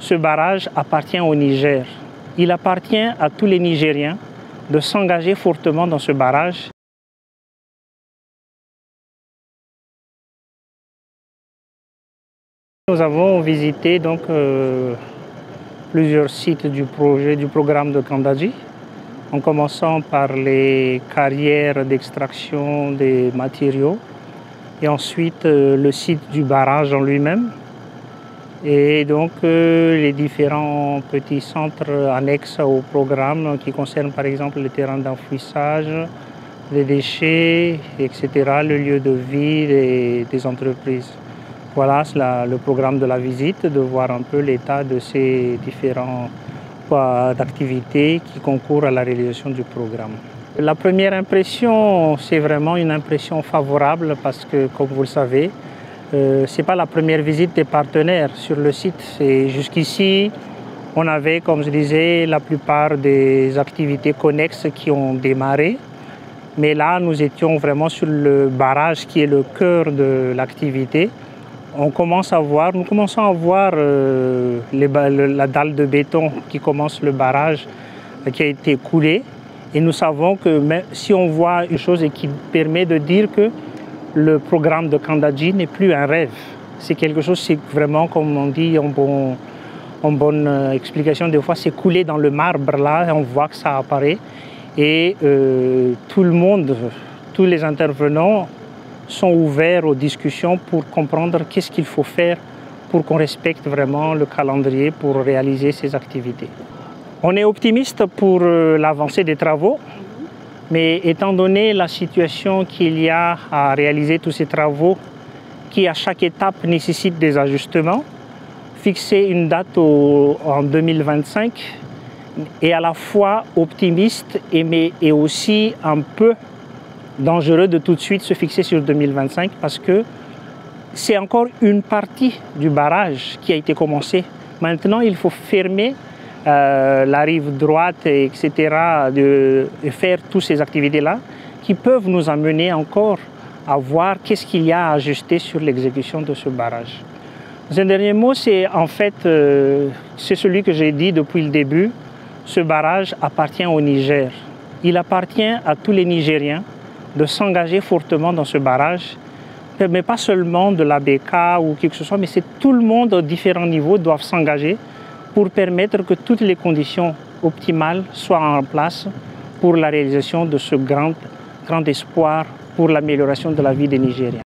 Ce barrage appartient au Niger. Il appartient à tous les Nigériens de s'engager fortement dans ce barrage. Nous avons visité donc plusieurs sites du programme de Kandadji, en commençant par les carrières d'extraction des matériaux et ensuite le site du barrage en lui-même et donc les différents petits centres annexes au programme qui concernent par exemple les terrains d'enfouissage, les déchets, etc., le lieu de vie des entreprises. Voilà le programme de la visite, de voir un peu l'état de ces différents d'activités qui concourent à la réalisation du programme. La première impression, c'est vraiment une impression favorable parce que, comme vous le savez, ce n'est pas la première visite des partenaires sur le site. Jusqu'ici, on avait, comme je disais, la plupart des activités connexes qui ont démarré. Mais là, nous étions vraiment sur le barrage qui est le cœur de l'activité. Nous commençons à voir la dalle de béton qui commence le barrage qui a été coulée. Et nous savons que même si on voit une chose et qui permet de dire que le programme de Kandadji n'est plus un rêve. C'est quelque chose, c'est vraiment, comme on dit en bonne explication, des fois c'est coulé dans le marbre là, et on voit que ça apparaît. Et tout le monde, tous les intervenants sont ouverts aux discussions pour comprendre qu'est-ce qu'il faut faire pour qu'on respecte vraiment le calendrier pour réaliser ces activités. On est optimiste pour l'avancée des travaux, mais étant donné la situation qu'il y a à réaliser tous ces travaux qui à chaque étape nécessitent des ajustements, fixer une date en 2025 est à la fois optimiste et aussi un peu dangereux de tout de suite se fixer sur 2025 parce que c'est encore une partie du barrage qui a été commencée. Maintenant, il faut fermer la rive droite, etc., et faire toutes ces activités-là qui peuvent nous amener encore à voir qu'est-ce qu'il y a à ajuster sur l'exécution de ce barrage. Un dernier mot, c'est en fait, c'est celui que j'ai dit depuis le début, ce barrage appartient au Niger. Il appartient à tous les Nigériens de s'engager fortement dans ce barrage, mais pas seulement de l'ABK ou quelque chose, mais c'est tout le monde à différents niveaux doivent s'engager pour permettre que toutes les conditions optimales soient en place pour la réalisation de ce grand espoir pour l'amélioration de la vie des Nigériens.